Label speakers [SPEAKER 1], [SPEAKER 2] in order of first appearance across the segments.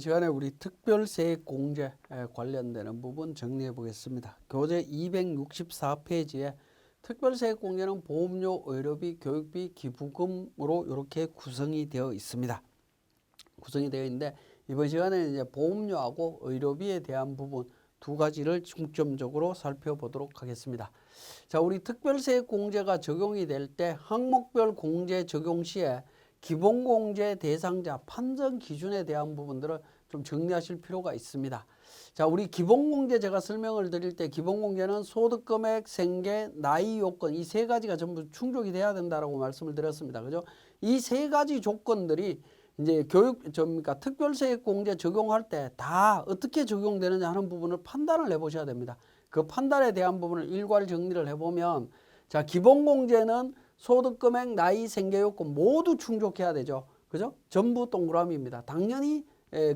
[SPEAKER 1] 시간에 우리 특별세액공제 관련되는 부분 정리해 보겠습니다. 교재 264페이지에 특별세액공제는 보험료, 의료비, 교육비, 기부금으로 이렇게 구성이 되어 있습니다. 구성이 되어 있는데 이번 시간에는 이제 보험료하고 의료비에 대한 부분 두 가지를 중점적으로 살펴보도록 하겠습니다. 자, 우리 특별세액공제가 적용이 될 때 항목별 공제 적용 시에 기본공제 대상자 판정 기준에 대한 부분들을 좀 정리하실 필요가 있습니다. 자, 우리 기본공제 제가 설명을 드릴 때 기본공제는 소득금액, 생계, 나이 요건 이 세 가지가 전부 충족이 돼야 된다라고 말씀을 드렸습니다. 그죠? 이 세 가지 조건들이 이제 특별세액공제 적용할 때 다 어떻게 적용되느냐 하는 부분을 판단을 해보셔야 됩니다. 그 판단에 대한 부분을 일괄 정리를 해보면, 자, 기본공제는 소득금액, 나이, 생계요건 모두 충족해야 되죠. 그죠? 전부 동그라미입니다. 당연히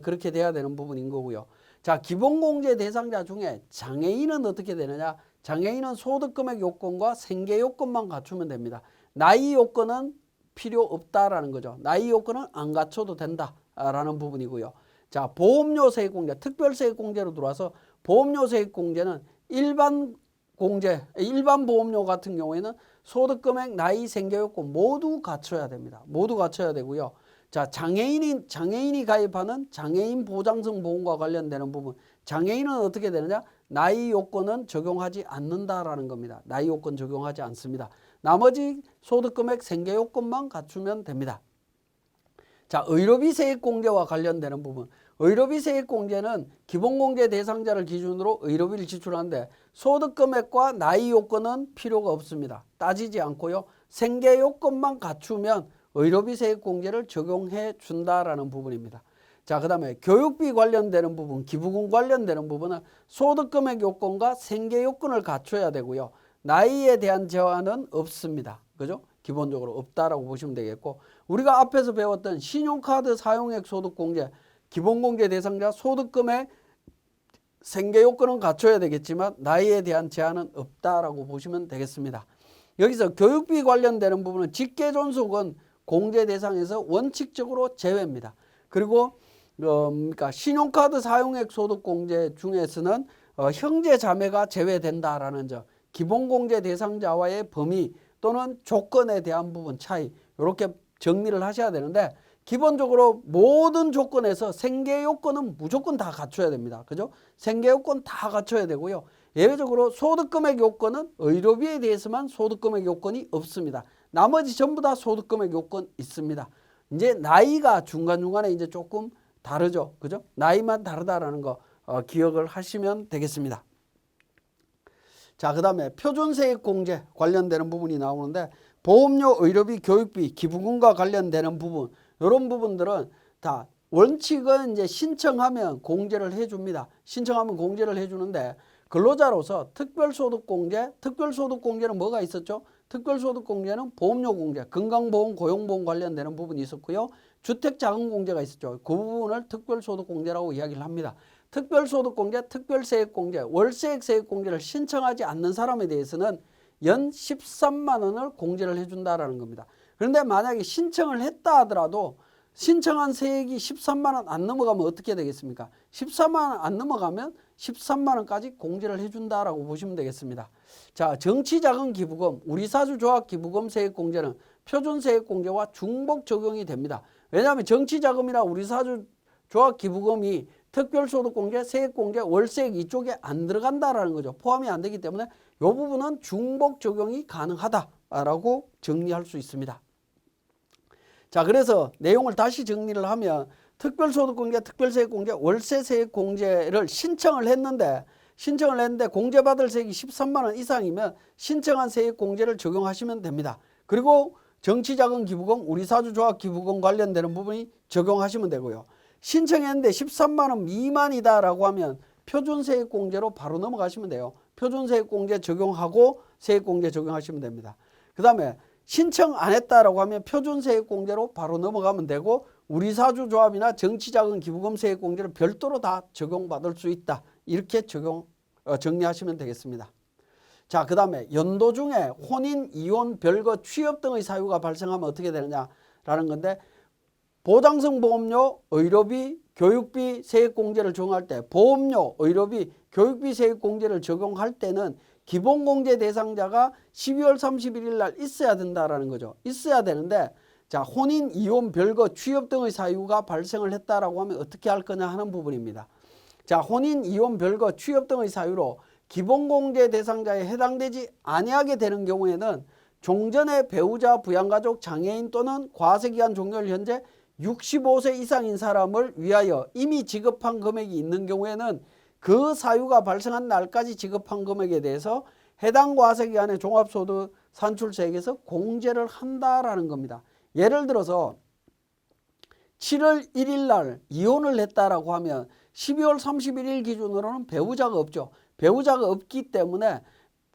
[SPEAKER 1] 그렇게 돼야 되는 부분인 거고요. 자, 기본공제 대상자 중에 장애인은 어떻게 되느냐? 장애인은 소득금액 요건과 생계요건만 갖추면 됩니다. 나이 요건은 필요 없다라는 거죠. 나이 요건은 안 갖춰도 된다라는 부분이고요. 자, 보험료 세액공제, 특별세액공제로 들어와서 보험료 세액공제는 일반 보험료 같은 경우에는 소득금액, 나이, 생계요건 모두 갖춰야 됩니다. 모두 갖춰야 되고요. 자, 장애인이 가입하는 장애인 보장성 보험과 관련되는 부분, 장애인은 어떻게 되느냐? 나이 요건은 적용하지 않는다라는 겁니다. 나이 요건 적용하지 않습니다. 나머지 소득금액, 생계요건만 갖추면 됩니다. 자, 의료비 세액공제와 관련되는 부분, 의료비 세액공제는 기본공제 대상자를 기준으로 의료비를 지출하는데 소득금액과 나이 요건은 필요가 없습니다. 따지지 않고요. 생계요건만 갖추면 의료비 세액공제를 적용해 준다라는 부분입니다. 자, 그 다음에 교육비 관련되는 부분, 기부금 관련되는 부분은 소득금액 요건과 생계요건을 갖춰야 되고요. 나이에 대한 제한은 없습니다. 그죠? 기본적으로 없다라고 보시면 되겠고, 우리가 앞에서 배웠던 신용카드 사용액 소득공제, 기본공제 대상자 소득금액, 생계요건은 갖춰야 되겠지만 나이에 대한 제한은 없다라고 보시면 되겠습니다. 여기서 교육비 관련되는 부분은 직계존속은 공제 대상에서 원칙적으로 제외입니다. 그리고 그러니까 신용카드 사용액 소득공제 중에서는 형제 자매가 제외된다라는 점, 기본공제 대상자와의 범위 또는 조건에 대한 부분 차이, 이렇게 정리를 하셔야 되는데, 기본적으로 모든 조건에서 생계요건은 무조건 다 갖춰야 됩니다. 그죠? 생계요건 다 갖춰야 되고요. 예외적으로 소득금액 요건은 의료비에 대해서만 소득금액 요건이 없습니다. 나머지 전부 다 소득금액 요건 있습니다. 이제 나이가 중간중간에 이제 조금 다르죠. 그죠? 나이만 다르다라는 거 기억을 하시면 되겠습니다. 자, 그 다음에 표준세액공제 관련되는 부분이 나오는데, 보험료, 의료비, 교육비, 기부금과 관련되는 부분, 이런 부분들은 다 원칙은 이제 신청하면 공제를 해줍니다. 신청하면 공제를 해주는데, 근로자로서 특별소득공제는 뭐가 있었죠? 특별소득공제는 보험료 공제, 건강보험, 고용보험 관련되는 부분이 있었고요. 주택자금공제가 있었죠. 그 부분을 특별소득공제라고 이야기를 합니다. 특별소득공제, 특별세액공제, 월세액세액공제를 신청하지 않는 사람에 대해서는 연 13만 원을 공제를 해준다라는 겁니다. 그런데 만약에 신청을 했다 하더라도 신청한 세액이 13만 원 안 넘어가면 어떻게 되겠습니까? 13만 원 안 넘어가면 13만 원까지 공제를 해준다라고 보시면 되겠습니다. 자, 정치자금기부금, 우리사주조합기부금 세액공제는 표준세액공제와 중복 적용이 됩니다. 왜냐하면 정치자금이나 우리사주조합기부금이 특별소득공제, 세액공제, 월세액 이쪽에 안 들어간다라는 거죠. 포함이 안 되기 때문에 이 부분은 중복 적용이 가능하다라고 정리할 수 있습니다. 자, 그래서 내용을 다시 정리를 하면 특별소득공제, 특별세액공제, 월세세액공제를 신청을 했는데 공제받을 세액이 13만 원 이상이면 신청한 세액공제를 적용하시면 됩니다. 그리고 정치자금기부금, 우리사주조합기부금 관련되는 부분이 적용하시면 되고요. 신청했는데 13만 원 미만이다라고 하면 표준세액공제로 바로 넘어가시면 돼요. 표준세액공제 적용하고 세액공제 적용하시면 됩니다. 그 다음에 신청 안 했다라고 하면 표준세액공제로 바로 넘어가면 되고, 우리사주조합이나 정치자금기부금 세액공제를 별도로 다 적용받을 수 있다. 이렇게 정리하시면 되겠습니다. 자, 그 다음에 연도 중에 혼인, 이혼, 별거, 취업 등의 사유가 발생하면 어떻게 되느냐라는 건데, 보장성 보험료, 의료비, 교육비 세액공제를 적용할 때, 보험료, 의료비, 교육비 세액공제를 적용할 때는 기본공제 대상자가 12월 31일 날 있어야 된다라는 거죠. 있어야 되는데, 자, 혼인, 이혼, 별거, 취업 등의 사유가 발생을 했다라고 하면 어떻게 할 거냐 하는 부분입니다. 자, 혼인, 이혼, 별거, 취업 등의 사유로 기본공제 대상자에 해당되지 아니하게 되는 경우에는 종전에 배우자, 부양가족, 장애인 또는 과세기간 종료일 현재 65세 이상인 사람을 위하여 이미 지급한 금액이 있는 경우에는 그 사유가 발생한 날까지 지급한 금액에 대해서 해당 과세기간의 종합소득 산출세액에서 공제를 한다라는 겁니다. 예를 들어서 7월 1일 날 이혼을 했다라고 하면 12월 31일 기준으로는 배우자가 없죠. 배우자가 없기 때문에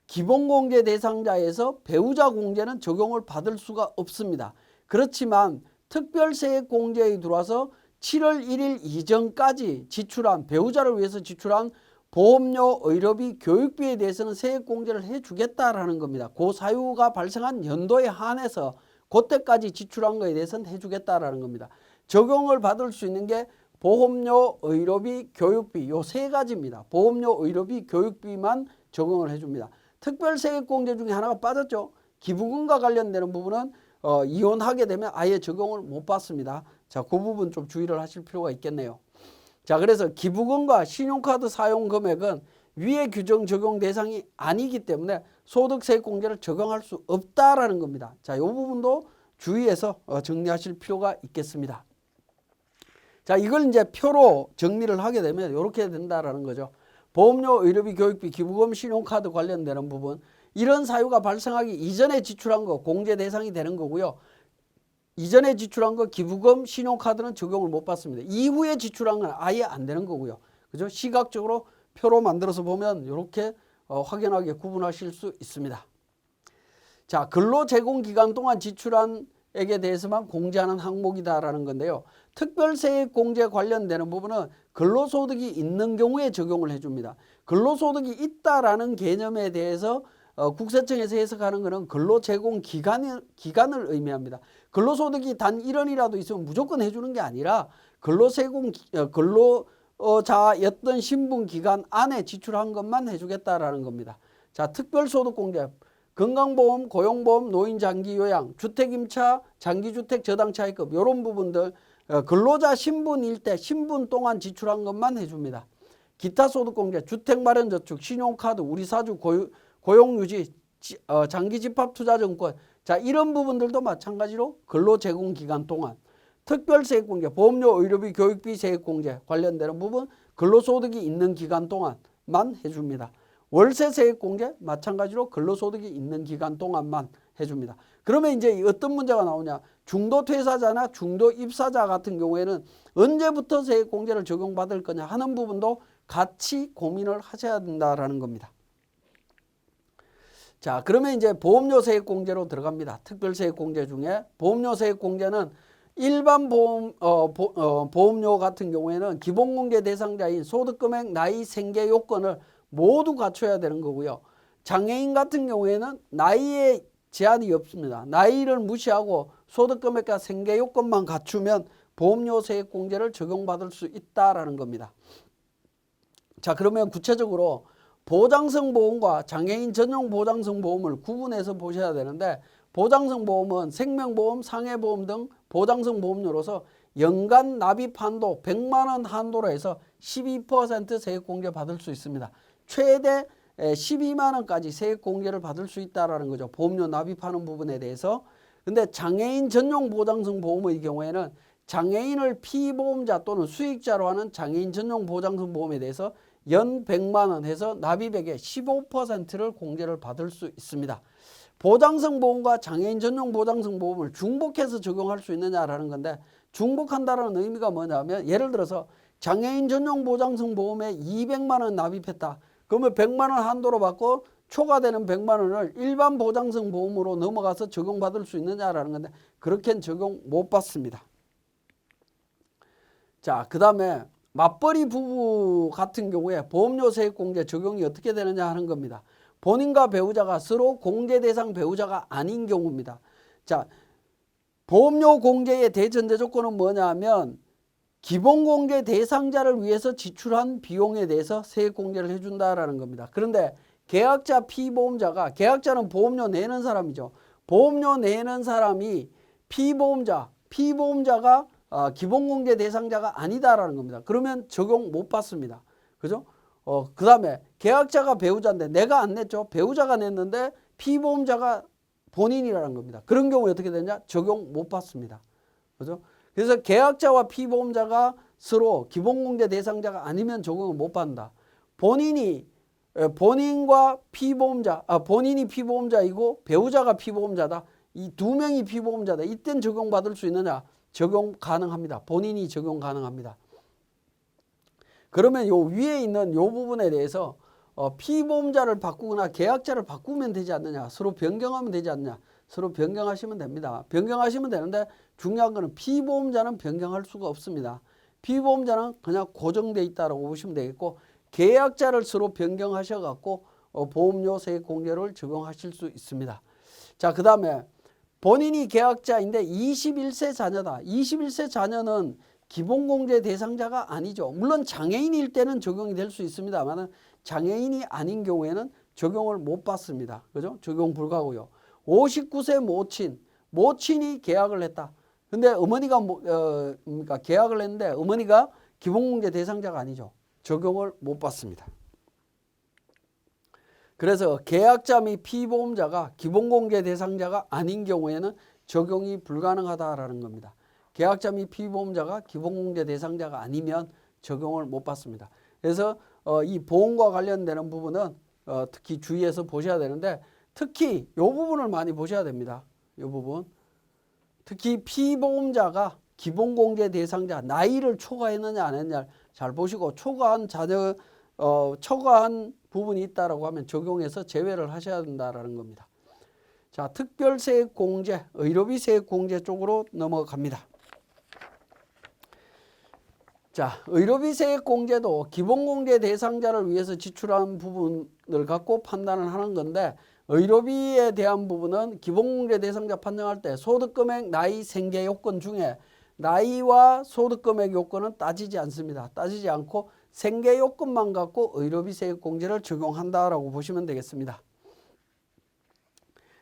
[SPEAKER 1] 기본공제 대상자에서 배우자 공제는 적용을 받을 수가 없습니다. 그렇지만 특별세액공제에 들어와서 7월 1일 이전까지 지출한 배우자를 위해서 지출한 보험료, 의료비, 교육비에 대해서는 세액공제를 해주겠다라는 겁니다. 그 사유가 발생한 연도에 한해서 그때까지 지출한 거에 대해서는 해주겠다라는 겁니다. 적용을 받을 수 있는 게 보험료, 의료비, 교육비 요 세 가지입니다. 보험료, 의료비, 교육비만 적용을 해줍니다. 특별세액공제 중에 하나가 빠졌죠. 기부금과 관련되는 부분은 이혼하게 되면 아예 적용을 못 받습니다. 자, 그 부분 좀 주의를 하실 필요가 있겠네요. 자, 그래서 기부금과 신용카드 사용 금액은 위의 규정 적용 대상이 아니기 때문에 소득세액공제를 적용할 수 없다라는 겁니다. 자, 이 부분도 주의해서 정리하실 필요가 있겠습니다. 자, 이걸 이제 표로 정리를 하게 되면 이렇게 된다라는 거죠. 보험료, 의료비, 교육비, 기부금, 신용카드 관련되는 부분, 이런 사유가 발생하기 이전에 지출한 거 공제 대상이 되는 거고요. 이전에 지출한 거 기부금, 신용카드는 적용을 못 받습니다. 이후에 지출한 건 아예 안 되는 거고요. 그죠? 시각적으로 표로 만들어서 보면 이렇게 확연하게 구분하실 수 있습니다. 자, 근로제공기간 동안 지출한 액에 대해서만 공제하는 항목이다라는 건데요. 특별세액공제 관련되는 부분은 근로소득이 있는 경우에 적용을 해줍니다. 근로소득이 있다라는 개념에 대해서 국세청에서 해석하는 것은 근로제공기간을 의미합니다. 근로소득이 단 1원이라도 있으면 무조건 해주는 게 아니라 근로자였던 신분기간 안에 지출한 것만 해주겠다라는 겁니다. 자, 특별소득공제. 건강보험, 고용보험, 노인장기요양, 주택임차, 장기주택 저당차익급 이런 부분들 근로자 신분일 때 신분 동안 지출한 것만 해줍니다. 기타소득공제, 주택마련저축, 신용카드, 우리사주, 고용유지, 장기집합투자증권 자, 이런 부분들도 마찬가지로 근로제공기간 동안 특별세액공제, 보험료, 의료비, 교육비 세액공제 관련되는 부분 근로소득이 있는 기간 동안만 해줍니다. 월세세액공제 마찬가지로 근로소득이 있는 기간 동안만 해줍니다. 그러면 이제 어떤 문제가 나오냐. 중도퇴사자나 중도입사자 같은 경우에는 언제부터 세액공제를 적용받을 거냐 하는 부분도 같이 고민을 하셔야 된다라는 겁니다. 자, 그러면 이제 보험료 세액공제로 들어갑니다. 특별세액공제 중에 보험료 세액공제는 일반 보험료 같은 경우에는 기본공제 대상자인 소득금액, 나이, 생계 요건을 모두 갖춰야 되는 거고요. 장애인 같은 경우에는 나이에 제한이 없습니다. 나이를 무시하고 소득금액과 생계 요건만 갖추면 보험료 세액공제를 적용받을 수 있다라는 겁니다. 자, 그러면 구체적으로 보장성 보험과 장애인 전용 보장성 보험을 구분해서 보셔야 되는데 보장성 보험은 생명보험, 상해보험 등 보장성 보험료로서 연간 납입 한도 100만 원 한도로 해서 12% 세액공제 받을 수 있습니다. 최대 12만 원까지 세액공제를 받을 수 있다는 거죠. 보험료 납입하는 부분에 대해서. 근데 장애인 전용 보장성 보험의 경우에는 장애인을 피보험자 또는 수익자로 하는 장애인 전용 보장성 보험에 대해서 연 100만 원 해서 납입액의 15%를 공제를 받을 수 있습니다. 보장성 보험과 장애인 전용 보장성 보험을 중복해서 적용할 수 있느냐라는 건데 중복한다는 의미가 뭐냐면 예를 들어서 장애인 전용 보장성 보험에 200만 원 납입했다. 그러면 100만 원 한도로 받고 초과되는 100만 원을 일반 보장성 보험으로 넘어가서 적용받을 수 있느냐라는 건데 그렇게는 적용 못 받습니다. 자, 그 다음에 맞벌이 부부 같은 경우에 보험료 세액공제 적용이 어떻게 되느냐 하는 겁니다. 본인과 배우자가 서로 공제 대상 배우자가 아닌 경우입니다. 자, 보험료 공제의 대전제 조건은 뭐냐 하면 기본공제 대상자를 위해서 지출한 비용에 대해서 세액공제를 해준다라는 겁니다. 그런데 계약자 피보험자가, 계약자는 보험료 내는 사람이죠. 보험료 내는 사람이 피보험자가 기본공제 대상자가 아니다라는 겁니다. 그러면 적용 못 받습니다. 그죠? 그 다음에 계약자가 배우자인데 내가 안 냈죠. 배우자가 냈는데 피보험자가 본인이라는 겁니다. 그런 경우에 어떻게 되냐? 적용 못 받습니다. 그죠? 그래서 계약자와 피보험자가 서로 기본공제 대상자가 아니면 적용을 못 받는다. 본인이 피보험자이고 배우자가 피보험자다. 이 두 명이 피보험자다. 이땐 적용받을 수 있느냐? 적용 가능합니다. 본인이 적용 가능합니다. 그러면 요 위에 있는 요 부분에 대해서 피보험자를 바꾸거나 계약자를 바꾸면 되지 않느냐? 서로 변경하면 되지 않느냐? 서로 변경하시면 됩니다. 변경하시면 되는데 중요한 거는 피보험자는 변경할 수가 없습니다. 피보험자는 그냥 고정돼 있다라고 보시면 되겠고, 계약자를 서로 변경하셔갖고 보험료 세액 공제를 적용하실 수 있습니다. 자, 그 다음에 본인이 계약자인데 21세 자녀다. 21세 자녀는 기본공제 대상자가 아니죠. 물론 장애인일 때는 적용이 될 수 있습니다만 장애인이 아닌 경우에는 적용을 못 받습니다. 그죠? 적용 불가고요. 59세 모친이 계약을 했다. 근데 어머니가 그러니까 계약을 했는데 어머니가 기본공제 대상자가 아니죠. 적용을 못 받습니다. 그래서 계약자 및 피보험자가 기본공제 대상자가 아닌 경우에는 적용이 불가능하다라는 겁니다. 계약자 및 피보험자가 기본공제 대상자가 아니면 적용을 못 받습니다. 그래서 이 보험과 관련되는 부분은 특히 주의해서 보셔야 되는데, 특히 이 부분을 많이 보셔야 됩니다. 이 부분. 특히 피보험자가 기본공제 대상자 나이를 초과했느냐 안 했느냐 잘 보시고, 초과한 부분이 있다라고 하면 적용해서 제외를 하셔야 된다라는 겁니다. 자, 특별세액공제, 의료비 세액공제 쪽으로 넘어갑니다. 자, 의료비 세액공제도 기본공제 대상자를 위해서 지출한 부분을 갖고 판단을 하는 건데, 의료비에 대한 부분은 기본공제 대상자 판정할 때 소득금액, 나이, 생계 요건 중에 나이와 소득금액 요건은 따지지 않습니다. 따지지 않고 생계 요건만 갖고 의료비 세액공제를 적용한다라고 보시면 되겠습니다.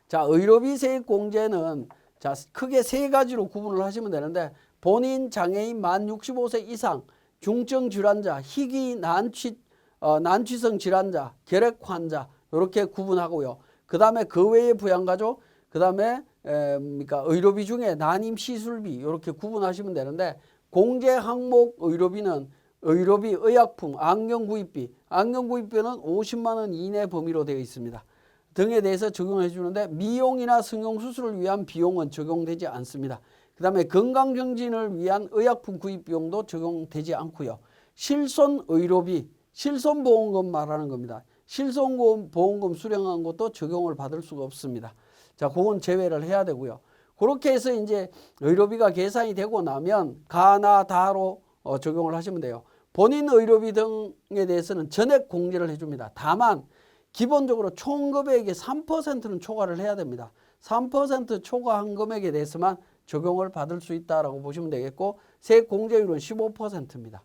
[SPEAKER 1] 자, 의료비 세액공제는 자, 크게 세 가지로 구분을 하시면 되는데, 본인 장애인 만 65세 이상, 중증 질환자, 희귀 난치성 질환자, 결핵 환자 이렇게 구분하고요. 그 다음에 그 외의 부양가족, 그 다음에 의료비 중에 난임 시술비 이렇게 구분하시면 되는데, 공제 항목 의료비는 의료비, 의약품, 안경 구입비는 50만 원 이내 범위로 되어 있습니다. 등에 대해서 적용해 주는데, 미용이나 성형수술을 위한 비용은 적용되지 않습니다. 그 다음에 건강증진을 위한 의약품 구입 비용도 적용되지 않고요. 실손의료비, 실손보험금 말하는 겁니다. 실손보험금 수령한 것도 적용을 받을 수가 없습니다. 자, 그건 제외를 해야 되고요. 그렇게 해서 이제 의료비가 계산이 되고 나면 가나 다로 적용을 하시면 돼요. 본인 의료비 등에 대해서는 전액 공제를 해줍니다. 다만 기본적으로 총금액의 3%는 초과를 해야 됩니다. 3% 초과한 금액에 대해서만 적용을 받을 수 있다라고 보시면 되겠고, 세액 공제율은 15%입니다.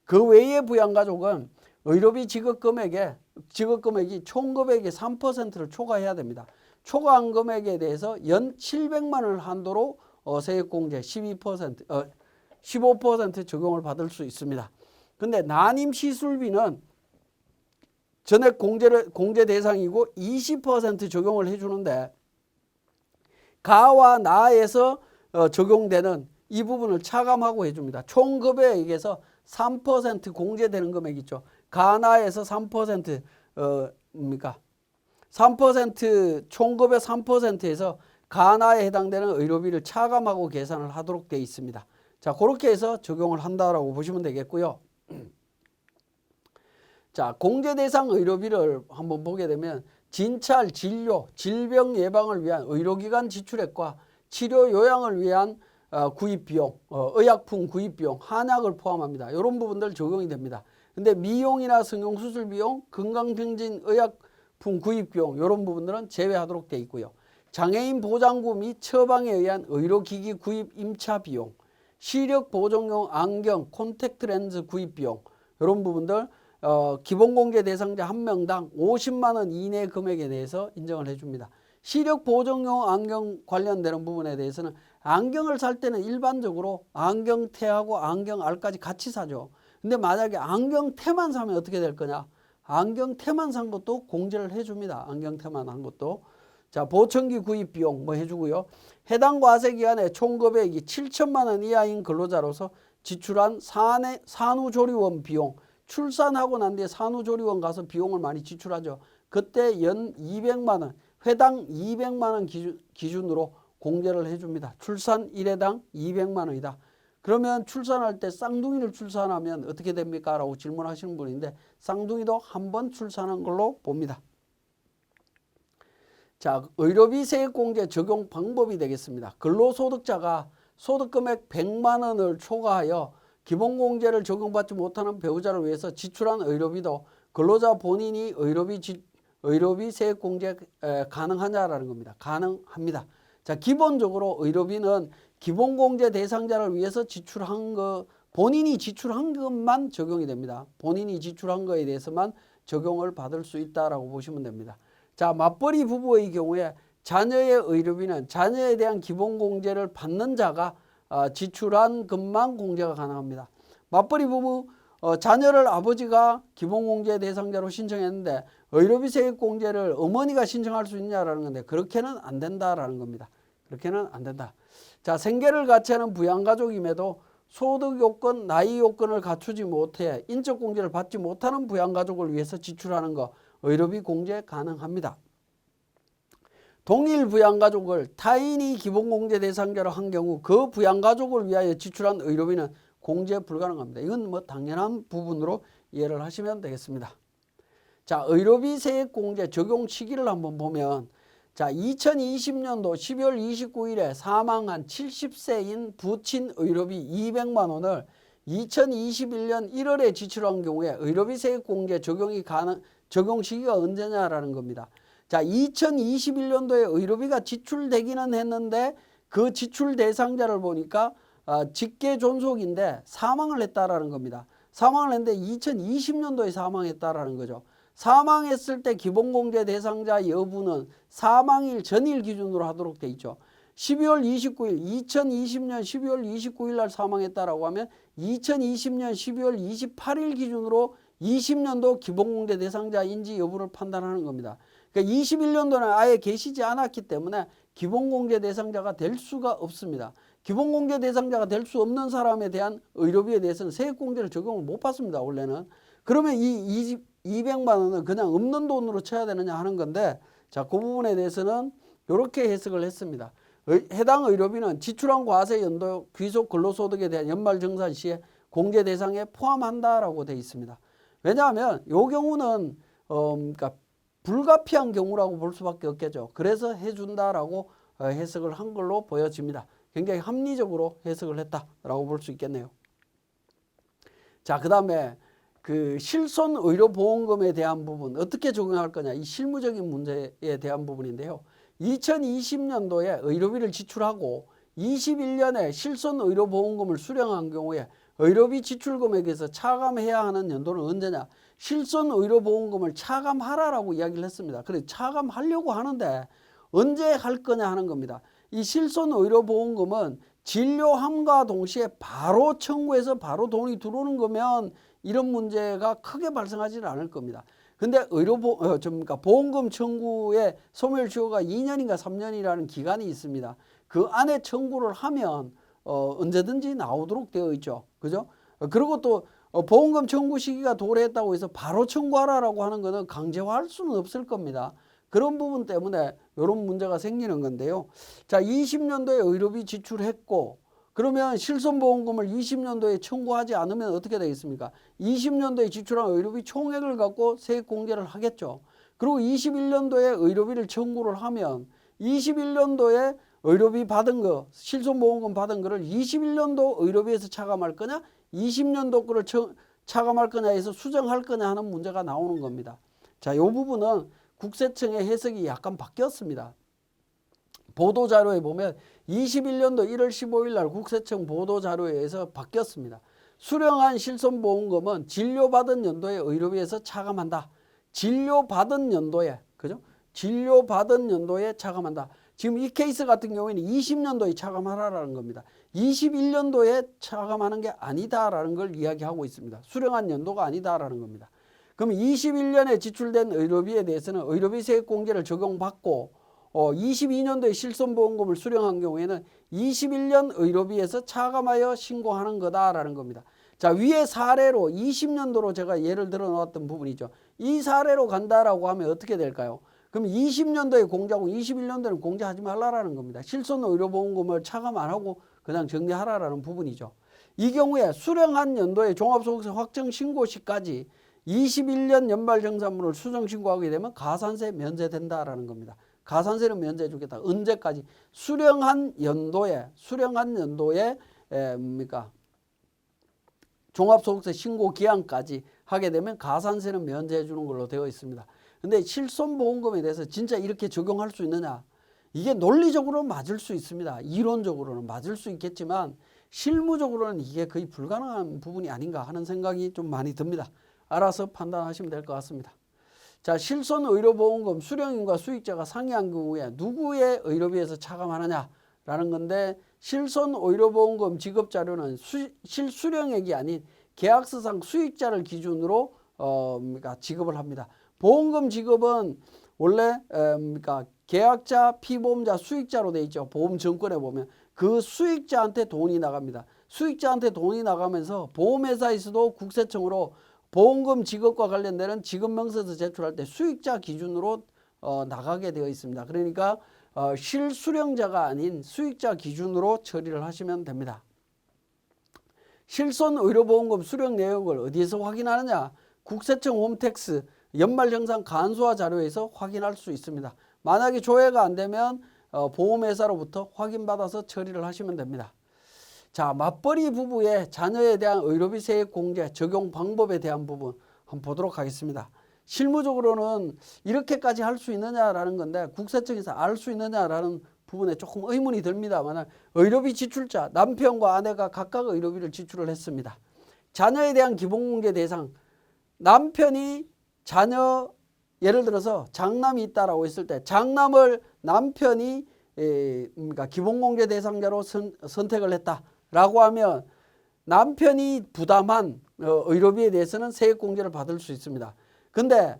[SPEAKER 1] 그 외의 부양가족은 의료비 지급금액이 총금액의 3%를 초과해야 됩니다. 초과한 금액에 대해서 연 700만 원을 한도로 세액 공제 15% 적용을 받을 수 있습니다. 근데 난임 시술비는 전액 공제 대상이고 20% 적용을 해주는데, 가와 나에서 적용되는 이 부분을 차감하고 해줍니다. 총 금액에서 3% 공제되는 금액 있죠. 가나에서 3% 3% 총금액 3%에서 가나에 해당되는 의료비를 차감하고 계산을 하도록 되어 있습니다. 자, 그렇게 해서 적용을 한다라고 보시면 되겠고요. 자, 공제 대상 의료비를 한번 보게 되면 진찰, 진료, 질병 예방을 위한 의료기관 지출액과 치료 요양을 위한 구입비용, 의약품 구입비용, 한약을 포함합니다. 이런 부분들 적용이 됩니다. 근데 미용이나 성형수술 비용, 건강증진 의약품 구입비용 이런 부분들은 제외하도록 되어 있고요. 장애인 보장구 및 처방에 의한 의료기기 구입 임차 비용, 시력 보정용 안경, 콘택트 렌즈 구입 비용 이런 부분들 기본 공제 대상자 한 명당 50만 원 이내 금액에 대해서 인정을 해줍니다. 시력 보정용 안경 관련되는 부분에 대해서는 안경을 살 때는 일반적으로 안경테하고 안경알까지 같이 사죠. 근데 만약에 안경테만 사면 어떻게 될 거냐? 안경테만 산 것도 공제를 해줍니다. 안경테만 한 것도. 자, 보청기 구입 비용 뭐 해주고요. 해당 과세 기간에 총 금액이 7천만 원 이하인 근로자로서 지출한 산후조리원 비용, 출산하고 난 뒤에 산후조리원 가서 비용을 많이 지출하죠. 그때 연 200만 원, 회당 200만 원 기준으로 공제를 해줍니다. 출산 1회당 200만 원이다. 그러면 출산할 때 쌍둥이를 출산하면 어떻게 됩니까? 라고 질문하시는 분인데 쌍둥이도 한 번 출산한 걸로 봅니다. 자, 의료비 세액공제 적용 방법이 되겠습니다. 근로소득자가 소득금액 100만 원을 초과하여 기본공제를 적용받지 못하는 배우자를 위해서 지출한 의료비도 근로자 본인이 의료비 세액공제 가능하냐라는 겁니다. 가능합니다. 자, 기본적으로 의료비는 기본공제 대상자를 위해서 지출한 거, 본인이 지출한 것만 적용이 됩니다. 본인이 지출한 거에 대해서만 적용을 받을 수 있다라고 보시면 됩니다. 자, 맞벌이 부부의 경우에 자녀의 의료비는 자녀에 대한 기본공제를 받는 자가 지출한 것만 공제가 가능합니다. 맞벌이 부부 자녀를 아버지가 기본공제 대상자로 신청했는데 의료비 세액공제를 어머니가 신청할 수 있냐라는 건데 그렇게는 안 된다라는 겁니다. 그렇게는 안 된다. 자, 생계를 같이 하는 부양가족임에도 소득 요건, 나이 요건을 갖추지 못해 인적공제를 받지 못하는 부양가족을 위해서 지출하는 거 의료비 공제 가능합니다. 동일 부양가족을 타인이 기본공제 대상자로 한 경우 그 부양가족을 위하여 지출한 의료비는 공제 불가능합니다. 이건 뭐 당연한 부분으로 이해를 하시면 되겠습니다. 자, 의료비 세액공제 적용 시기를 한번 보면 자, 2020년도 12월 29일에 사망한 70세인 부친 의료비 200만 원을 2021년 1월에 지출한 경우에 의료비 세액공제 적용 시기가 언제냐라는 겁니다. 자, 2021년도에 의료비가 지출되기는 했는데 그 지출 대상자를 보니까 직계 존속인데 사망을 했다라는 겁니다. 사망을 했는데 2020년도에 사망했다라는 거죠. 사망했을 때 기본공제 대상자 여부는 사망일 전일 기준으로 하도록 돼 있죠. 12월 29일, 2020년 12월 29일 날 사망했다라고 하면 2020년 12월 28일 기준으로 20년도 기본공제 대상자인지 여부를 판단하는 겁니다. 그러니까 21년도는 아예 계시지 않았기 때문에 기본공제 대상자가 될 수가 없습니다. 기본공제 대상자가 될 수 없는 사람에 대한 의료비에 대해서는 세액공제를 적용을 못 받습니다. 원래는. 그러면 이 200만 원은 그냥 없는 돈으로 쳐야 되느냐 하는 건데 자, 그 부분에 대해서는 이렇게 해석을 했습니다. 해당 의료비는 지출한 과세 연도 귀속 근로소득에 대한 연말정산 시에 공제 대상에 포함한다라고 되어 있습니다. 왜냐하면 이 경우는 그러니까 불가피한 경우라고 볼 수밖에 없겠죠. 그래서 해준다라고 해석을 한 걸로 보여집니다. 굉장히 합리적으로 해석을 했다라고 볼 수 있겠네요. 자, 그 다음에 그 실손의료보험금에 대한 부분 어떻게 적용할 거냐 이 실무적인 문제에 대한 부분인데요. 2020년도에 의료비를 지출하고 21년에 실손의료보험금을 수령한 경우에 의료비 지출금액에서 차감해야 하는 연도는 언제냐? 실손의료보험금을 차감하라라고 이야기를 했습니다. 그래서 차감하려고 하는데 언제 할 거냐 하는 겁니다. 이 실손의료보험금은 진료함과 동시에 바로 청구해서 바로 돈이 들어오는 거면 이런 문제가 크게 발생하지는 않을 겁니다. 근데 보험금 청구의 소멸시효가 2년인가 3년이라는 기간이 있습니다. 그 안에 청구를 하면 언제든지 나오도록 되어 있죠. 그죠? 그리고 또 보험금 청구 시기가 도래했다고 해서 바로 청구하라라고 하는 것은 강제화할 수는 없을 겁니다. 그런 부분 때문에 이런 문제가 생기는 건데요. 자, 20년도에 의료비 지출했고 그러면 실손보험금을 20년도에 청구하지 않으면 어떻게 되겠습니까? 20년도에 지출한 의료비 총액을 갖고 세액공제를 하겠죠. 그리고 21년도에 의료비를 청구를 하면 21년도에 의료비 받은 거, 실손보험금 받은 거를 21년도 의료비에서 차감할 거냐, 20년도 거를 차감할 거냐 해서 수정할 거냐 하는 문제가 나오는 겁니다. 자, 이 부분은 국세청의 해석이 약간 바뀌었습니다. 보도자료에 보면 21년도 1월 15일 날 국세청 보도자료에 의해서 바뀌었습니다. 수령한 실손보험금은 진료받은 연도에 의료비에서 차감한다. 진료받은 연도에, 그죠? 진료받은 연도에 차감한다. 지금 이 케이스 같은 경우에는 20년도에 차감하라는 겁니다. 21년도에 차감하는 게 아니다라는 걸 이야기하고 있습니다. 수령한 연도가 아니다라는 겁니다. 그럼 21년에 지출된 의료비에 대해서는 의료비 세액공제를 적용받고 22년도에 실손보험금을 수령한 경우에는 21년 의료비에서 차감하여 신고하는 거다라는 겁니다. 자, 위에 사례로 20년도로 제가 예를 들어 놓았던 부분이죠. 이 사례로 간다라고 하면 어떻게 될까요? 그럼 20년도에 공제하고 21년도에는 공제하지 말라라는 겁니다. 실손 의료보험금을 차감 안 하고 그냥 정리하라라는 부분이죠. 이 경우에 수령한 연도에 종합소득세 확정 신고 시까지 21년 연말정산물을 수정신고하게 되면 가산세 면제된다라는 겁니다. 가산세는 면제해 주겠다. 언제까지? 수령한 연도에 종합소득세 신고 기한까지 하게 되면 가산세는 면제해 주는 걸로 되어 있습니다. 근데 실손보험금에 대해서 진짜 이렇게 적용할 수 있느냐? 이게 논리적으로는 맞을 수 있습니다. 이론적으로는 맞을 수 있겠지만 실무적으로는 이게 거의 불가능한 부분이 아닌가 하는 생각이 좀 많이 듭니다. 알아서 판단하시면 될 것 같습니다. 자, 실손의료보험금 수령인과 수익자가 상이한 경우에 누구의 의료비에서 차감하느냐라는 건데 실손의료보험금 지급자료는 실수령액이 아닌 계약서상 수익자를 기준으로 지급을 합니다. 보험금 지급은 원래 계약자, 피보험자, 수익자로 되어 있죠. 보험증권에 보면 그 수익자한테 돈이 나갑니다. 수익자한테 돈이 나가면서 보험회사에서도 국세청으로 보험금 지급과 관련되는 지급명세서 제출할 때 수익자 기준으로 나가게 되어 있습니다. 그러니까 실수령자가 아닌 수익자 기준으로 처리를 하시면 됩니다. 실손의료보험금 수령 내역을 어디에서 확인하느냐? 국세청 홈택스 연말정산 간소화 자료에서 확인할 수 있습니다. 만약에 조회가 안 되면 보험회사로부터 확인받아서 처리를 하시면 됩니다. 자, 맞벌이 부부의 자녀에 대한 의료비 세액 공제 적용 방법에 대한 부분 한번 보도록 하겠습니다. 실무적으로는 이렇게까지 할 수 있느냐라는 건데 국세청에서 알 수 있느냐라는 부분에 조금 의문이 듭니다만 의료비 지출자 남편과 아내가 각각 의료비를 지출을 했습니다. 자녀에 대한 기본공제 대상 남편이 자녀 예를 들어서 장남이 있다라고 했을 때 장남을 남편이 기본공제 대상자로 선택을 했다라고 하면 남편이 부담한 의료비에 대해서는 세액공제를 받을 수 있습니다. 근데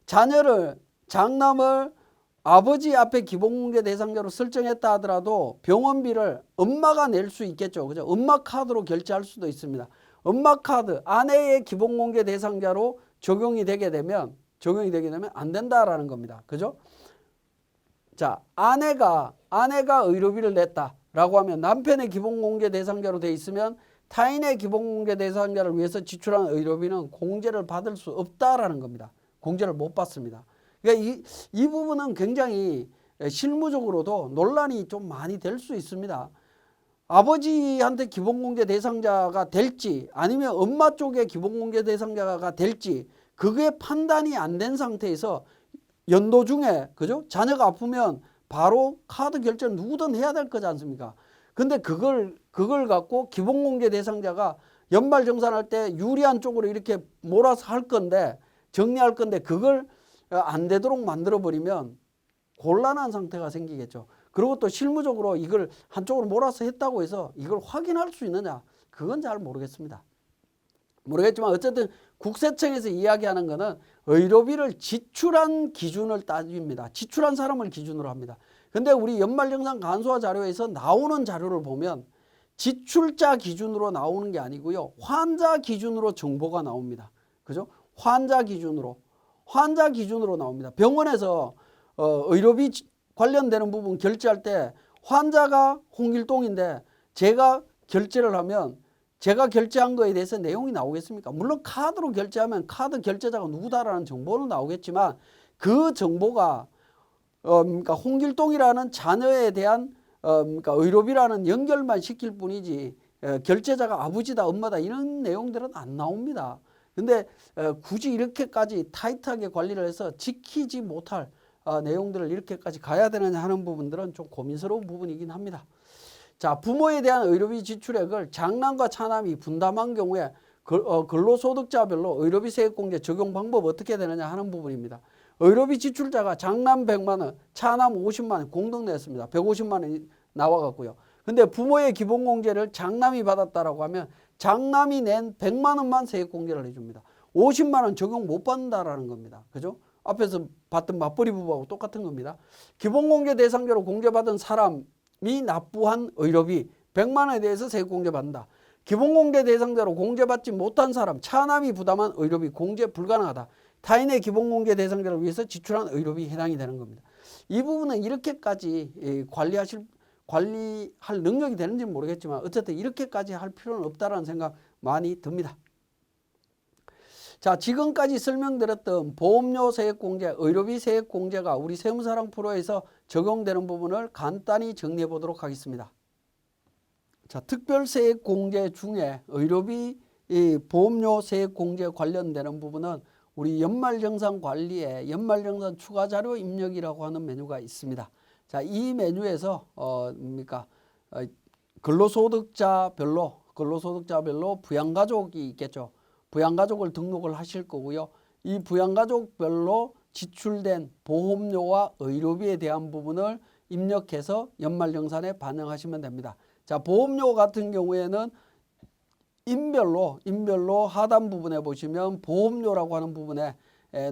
[SPEAKER 1] 장남을 아버지 앞에 기본공제 대상자로 설정했다 하더라도 병원비를 엄마가 낼 수 있겠죠. 그죠? 엄마 카드로 결제할 수도 있습니다. 엄마 카드 아내의 기본공제 대상자로 적용이 되게 되면 안 된다라는 겁니다. 그죠? 자, 아내가 의료비를 냈다라고 하면 남편의 기본공제 대상자로 돼 있으면 타인의 기본공제 대상자를 위해서 지출한 의료비는 공제를 받을 수 없다라는 겁니다. 공제를 못 받습니다. 그러니까 이 부분은 굉장히 실무적으로도 논란이 좀 많이 될 수 있습니다. 아버지한테 기본공제 대상자가 될지 아니면 엄마 쪽에 기본공제 대상자가 될지 그게 판단이 안 된 상태에서 연도 중에 그죠? 자녀가 아프면 바로 카드 결제를 누구든 해야 될 거지 않습니까? 근데 그걸 갖고 기본공제 대상자가 연말정산할 때 유리한 쪽으로 이렇게 몰아서 할 건데 정리할 건데 그걸 안 되도록 만들어버리면 곤란한 상태가 생기겠죠. 그리고 또 실무적으로 이걸 한쪽으로 몰아서 했다고 해서 이걸 확인할 수 있느냐? 그건 잘 모르겠습니다. 모르겠지만 어쨌든 국세청에서 이야기하는 거는 의료비를 지출한 기준을 따집니다. 지출한 사람을 기준으로 합니다. 근데 우리 연말정산 간소화 자료에서 나오는 자료를 보면 지출자 기준으로 나오는 게 아니고요. 환자 기준으로 정보가 나옵니다. 그죠? 환자 기준으로 나옵니다. 병원에서 의료비 관련되는 부분 결제할 때 환자가 홍길동인데 제가 결제를 하면 제가 결제한 거에 대해서 내용이 나오겠습니까? 물론 카드로 결제하면 카드 결제자가 누구다라는 정보는 나오겠지만 그 정보가 그러니까 홍길동이라는 자녀에 대한 그러니까 의료비라는 연결만 시킬 뿐이지 결제자가 아버지다 엄마다 이런 내용들은 안 나옵니다. 근데 굳이 이렇게까지 타이트하게 관리를 해서 지키지 못할 내용들을 이렇게까지 가야 되느냐 하는 부분들은 좀 고민스러운 부분이긴 합니다. 자, 부모에 대한 의료비 지출액을 장남과 차남이 분담한 경우에 근로소득자별로 의료비 세액공제 적용 방법 어떻게 되느냐 하는 부분입니다. 의료비 지출자가 장남 100만 원, 차남 50만 원 공동 냈습니다. 150만 원이 나와갖고요. 근데 부모의 기본공제를 장남이 받았다라고 하면 장남이 낸 100만 원만 세액공제를 해줍니다. 50만 원 적용 못 받는다라는 겁니다. 그죠? 앞에서 봤던 맞벌이 부부하고 똑같은 겁니다. 기본공제 대상자로 공제받은 사람이 납부한 의료비 100만 원에 대해서 세액공제 받는다. 기본공제 대상자로 공제받지 못한 사람, 차남이 부담한 의료비 공제 불가능하다. 타인의 기본공제 대상자를 위해서 지출한 의료비 해당이 되는 겁니다. 이 부분은 이렇게까지 관리할 능력이 되는지는 모르겠지만 어쨌든 이렇게까지 할 필요는 없다라는 생각 많이 듭니다. 자, 지금까지 설명드렸던 보험료 세액공제, 의료비 세액공제가 우리 세무사랑 프로에서 적용되는 부분을 간단히 정리해 보도록 하겠습니다. 자, 특별세액공제 중에 의료비 보험료 세액공제 관련되는 부분은 우리 연말정산 관리에 연말정산 추가자료 입력이라고 하는 메뉴가 있습니다. 자, 이 메뉴에서 근로소득자별로 부양가족이 있겠죠. 부양가족을 등록을 하실 거고요. 이 부양가족별로 지출된 보험료와 의료비에 대한 부분을 입력해서 연말정산에 반영하시면 됩니다. 자, 보험료 같은 경우에는 인별로 하단 부분에 보시면 보험료라고 하는 부분에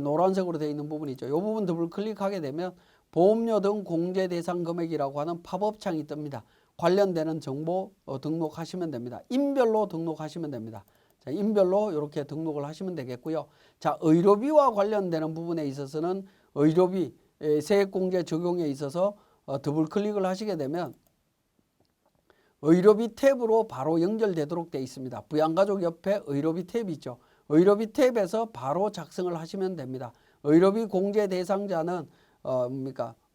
[SPEAKER 1] 노란색으로 되어 있는 부분이 있죠. 이 부분 더블 클릭하게 되면 보험료 등 공제 대상 금액이라고 하는 팝업창이 뜹니다. 관련되는 정보 등록하시면 됩니다. 인별로 등록하시면 됩니다. 자, 인별로 이렇게 등록을 하시면 되겠고요. 자, 의료비와 관련되는 부분에 있어서는 의료비 세액공제 적용에 있어서 더블 클릭을 하시게 되면 의료비 탭으로 바로 연결되도록 되어 있습니다. 부양가족 옆에 의료비 탭이 있죠. 의료비 탭에서 바로 작성을 하시면 됩니다. 의료비 공제 대상자는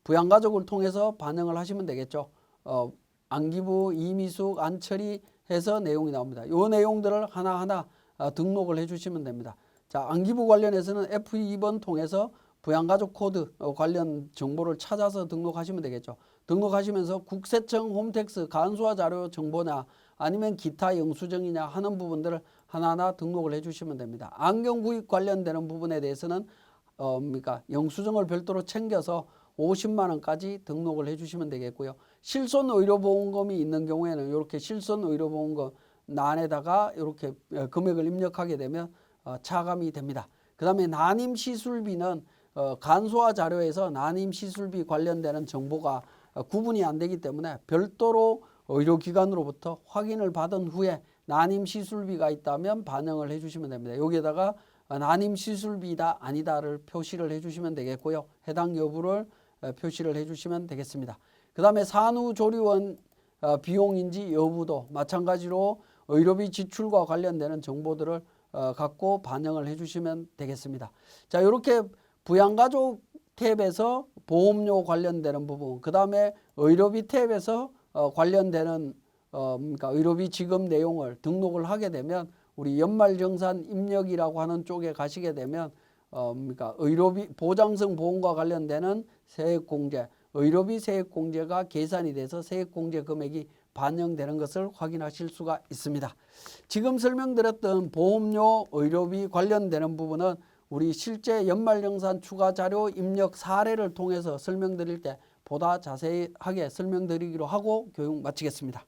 [SPEAKER 1] 부양가족을 통해서 반영을 하시면 되겠죠. 안기부, 이미숙, 안철이 해서 내용이 나옵니다. 이 내용들을 하나하나 등록을 해주시면 됩니다. 자, 안기부 관련해서는 F2번 통해서 부양가족 코드 관련 정보를 찾아서 등록하시면 되겠죠. 등록하시면서 국세청 홈택스 간소화 자료 정보나 아니면 기타 영수증이냐 하는 부분들을 하나하나 등록을 해주시면 됩니다. 안경 구입 관련되는 부분에 대해서는 영수증을 별도로 챙겨서 50만 원까지 등록을 해주시면 되겠고요. 실손의료보험금이 있는 경우에는 이렇게 실손의료보험금 난에다가 이렇게 금액을 입력하게 되면 차감이 됩니다. 그 다음에 난임시술비는 간소화 자료에서 난임시술비 관련되는 정보가 구분이 안 되기 때문에 별도로 의료기관으로부터 확인을 받은 후에 난임시술비가 있다면 반영을 해주시면 됩니다. 여기에다가 난임시술비다 아니다를 표시를 해주시면 되겠고요. 해당 여부를 표시를 해주시면 되겠습니다. 그 다음에 산후조리원 비용인지 여부도 마찬가지로 의료비 지출과 관련되는 정보들을 갖고 반영을 해주시면 되겠습니다. 자, 이렇게 부양가족 탭에서 보험료 관련되는 부분, 그 다음에 의료비 탭에서 관련되는 의료비 지급 내용을 등록을 하게 되면 우리 연말정산 입력이라고 하는 쪽에 가시게 되면 의료비 보장성 보험과 관련되는 세액공제, 의료비 세액공제가 계산이 돼서 세액공제 금액이 반영되는 것을 확인하실 수가 있습니다. 지금 설명드렸던 보험료, 의료비 관련되는 부분은 우리 실제 연말정산 추가자료 입력 사례를 통해서 설명드릴 때 보다 자세하게 설명드리기로 하고 교육 마치겠습니다.